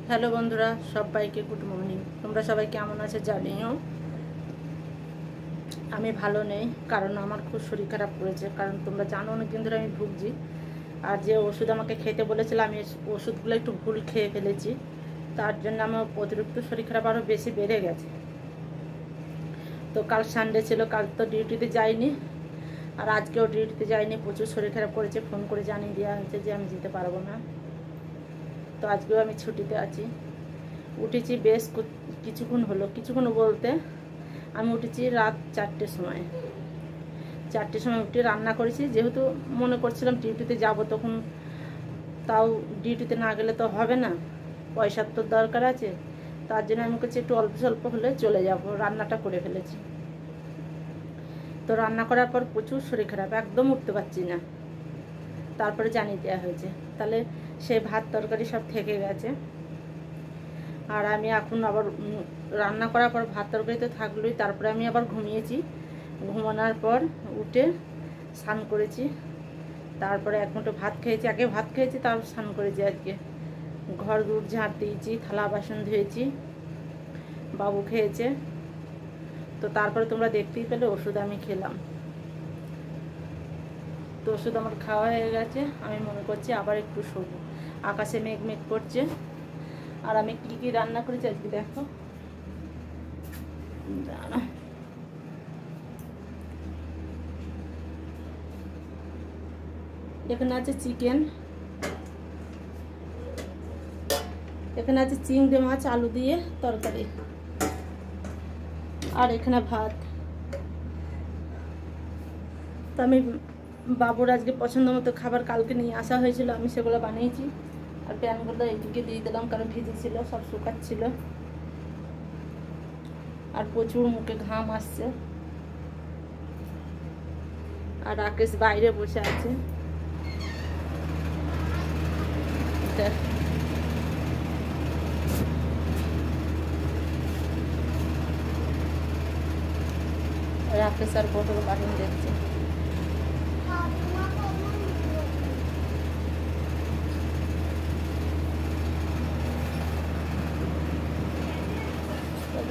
Hello বন্ধুরা, সবাইকে good morning. তোমরা সবাই কেমন আছো জানিও। আমি ভালো নেই, কারণ আমার খুব শরীর খারাপ করেছে। কারণ তোমরা জানো অনেকদিন ধরে আমি ভুগছি। আর যে ওষুধ আমাকে খেতে বলেছিল, আমি ওষুধগুলো একটু ভুল খেয়ে ফেলেছি। তার জন্য আমার অতিরিক্ত শরীর খারাপ আরও বেশি বেড়ে গেছে। তো কাল সানডে ছিল, কাল তো ডিউটিতে যাইনি, আর আজকেও ডিউটিতে যাইনি। প্রচুর শরীর খারাপ করেছে, ফোন করে জানিয়ে দেওয়া হয়েছে যে আমি যেতে পারবো না। তো আজকেও আমি ছুটিতে আছি। উঠেছি বেশ কিছুক্ষণ হলো, কিছুক্ষণ বলতে আমি উঠেছি রাত 4টের সময়। 4টের সময় উঠে রান্না করেছি, যেহেতু মনে করছিলাম ডিউটিতে যাব, তখন তাও ডিউটিতে না গেলে তো হবে না, পয়সার তো দরকার আছে। তার জন্য আমি করছি একটু অল্প স্বল্প হলে চলে যাব, রান্নাটা করে ফেলেছি। তো রান্না করার পর প্রচুর শরীর খারাপ, একদম উঠতে পারছি না। তারপরে জানিয়ে দেওয়া হয়েছে, তাহলে সে ভাত তরকারি সব থেকে গেছে। আর আমি এখন আবার রান্না করার পর ভাত তরকারি তো থাকলোই, তারপরে আমি আবার ঘুমিয়েছি। ঘুমানোর পর উঠে স্নান করেছি, তারপরে এক মুঠো ভাত খেয়েছি। আগে ভাত খেয়েছি, তারপর স্নান করেছি। আজকে ঘর দূর ঝাঁট দিয়েছি, থালা বাসন ধুয়েছি, বাবু খেয়েছে। তো তারপরে তোমরা দেখতেই পেলে ওষুধ আমি খেলাম। তো ওষুধ আমার খাওয়া হয়ে গেছে। আমি মনে করছি আবার একটু শোবো। আকাশে মেঘ মেঘ করছে। আর আমি কি কি রান্না করেছি আজকে দেখো। এখানে আছে চিকেন, এখানে আছে চিংড়ি মাছ আলু দিয়ে তরকারি, আর এখানে ভাত। তো আমি বাবুর আজকে পছন্দ মতো খাবার কালকে নিয়ে আসা হয়েছিল, আমি সেগুলো বানিয়েছি। আর প্যানগুলো এইদিকে দিয়ে দিলাম, কারণ ভিজেছিল, সব শুকাচ্ছিল। আর প্রচুর মুখে ঘাম আসছে। আর রাকেশ বাইরে বসে আছে। রাকেশ আর পটল বাড়ি দেখছে।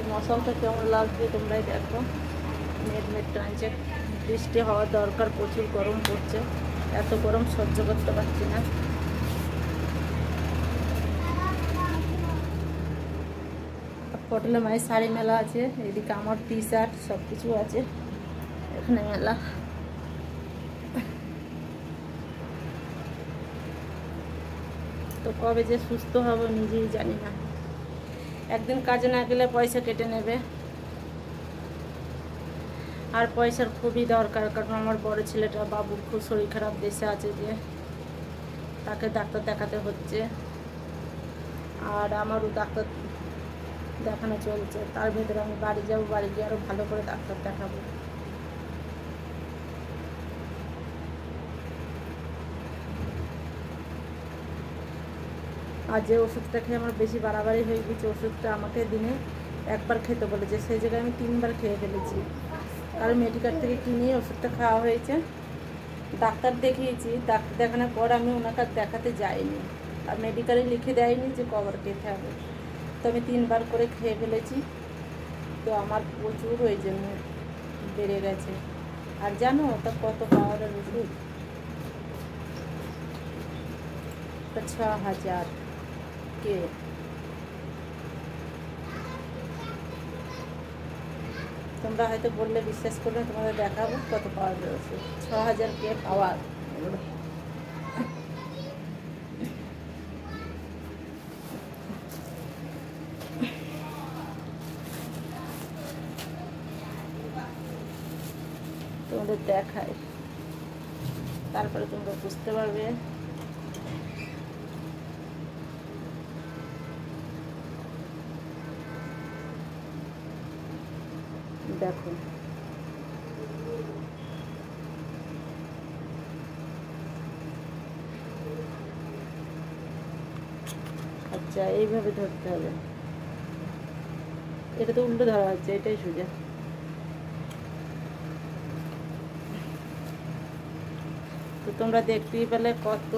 মৌসুমটা কেমন লাগছে তোমরাই দেখো। মেঘ মেঘ টানছে, বৃষ্টি হওয়া দরকার, প্রচুর গরম পড়ছে। এত গরম সহ্য করতে পারছি না। পটলে মায়ের শাড়ি মেলা আছে, এদিকে আমার টি শার্ট সব কিছু আছে এখানে মেলা। তো কবে যে সুস্থ হব নিজেই জানি না। একদিন কাজে না গেলে পয়সা কেটে নেবে। আর পয়সার খুবই দরকার, কারণ আমার বড় ছেলেটা বাবুর খুব শরীর খারাপ, দেশে আছে যে, তাকে ডাক্তার দেখাতে হচ্ছে। আর আমারও ডাক্তার দেখানো চলছে। তার ভেতরে আমি বাড়ি যাব, বাড়ি গিয়ে আরও ভালো করে ডাক্তার দেখাবো। আর যে ওষুধটা খেয়ে আমার বেশি বাড়াবাড়ি হয়ে গেছে, ওষুধটা আমাকে দিনে একবার খেতে বলেছে, সেই জায়গায় আমি 3বার খেয়ে ফেলেছি। কারণ মেডিকেল থেকে কিনে ওষুধটা খাওয়া হয়েছে। ডাক্তার দেখিয়েছি, ডাক্তার দেখানোর পর আমি ওনাকে দেখাতে যাইনি। আর মেডিকেলে লিখে দেয়নি যে কবার খেতে হবে। তো আমি 3বার করে খেয়ে ফেলেছি। তো আমার প্রচুর ওই জন্য বেড়ে গেছে। আর জানো ওটা কত পাওয়ারের ওষুধ? 6000 কে। তোমরা হয়তো বললে বিশ্বাস করবে, তোমাদের দেখাবো কত পাওয়ারের ওষুধ। 6000 কে পাওয়ার। তোমাদের দেখায়, তারপরে তোমরা বুঝতে পারবে। দেখো আচ্ছা, এইভাবে ধরতে হবে। এটা তো উল্টো ধরা হচ্ছে, এটাই সোজা। তো তোমরা দেখতেই পেলে কত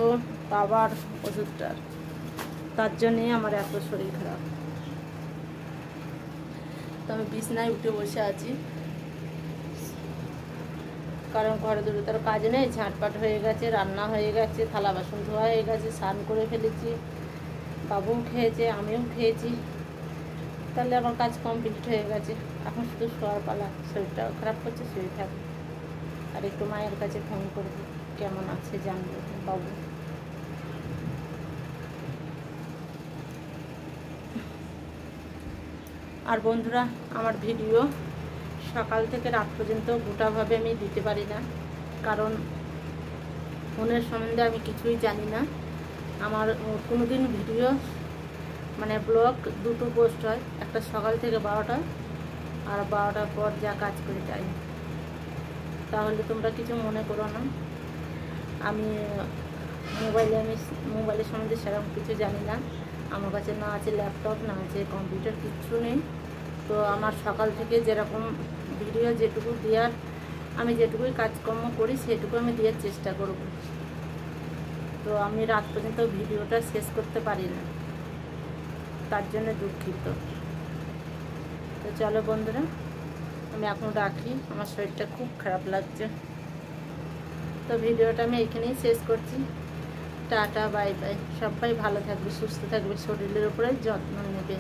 পাওয়ার ওষুধটার। তার জন্যেই আমার এত শরীর খারাপ। তো আমি বিছনায় উঠে বসে আছি, কারণ ঘরে দূরে তার কাজ নেই, ঝাঁটপাট হয়ে গেছে, রান্না হয়ে গেছে, থালা বাসন ধোয়া হয়ে গেছে, স্নান করে ফেলেছি, বাবুও খেয়েছে, আমিও খেয়েছি, তাহলে আমার কাজ কমপ্লিট হয়ে গেছে। এখন শুধু শোয়ার পালা। শরীরটাও খারাপ করছে, শুয়ে থাকবো, আর একটু মায়ের কাছে ফোন করবো, কেমন আছে জানবো বাবু। আর বন্ধুরা, আমার ভিডিও সকাল থেকে রাত পর্যন্ত গোটাভাবে আমি দিতে পারি না, কারণ ফোনের সম্বন্ধে আমি কিছুই জানি না। আমার কোনো দিন ভিডিও মানে ব্লগ দুটো পোস্ট হয়, একটা সকাল থেকে 12টা, আর 12টার পর যা কাজ করে যাই। তাহলে তোমরা কিছু মনে করো না। আমি মোবাইলের সম্বন্ধে সেরকম কিছু জানি না। আমার কাছে না আছে ল্যাপটপ, না আছে কম্পিউটার, কিচ্ছু নেই। তো আমার সকাল থেকে যেরকম ভিডিও যেটুকু দেওয়ার, আমি যেটুকুই কাজকর্ম করি সেটুকু আমি দেওয়ার চেষ্টা করব। তো আমি রাত পর্যন্ত ভিডিওটা শেষ করতে পারি না, তার জন্য দুঃখিত। তো চলো বন্ধুরা, আমি এখন রাখি, আমার শরীরটা খুব খারাপ লাগছে। তো ভিডিওটা আমি এখানেই শেষ করছি। Tata, bye bye. সবাই ভালো থাকবে, সুস্থ থাকবে, শরীরের উপরে যত্ন নেবে।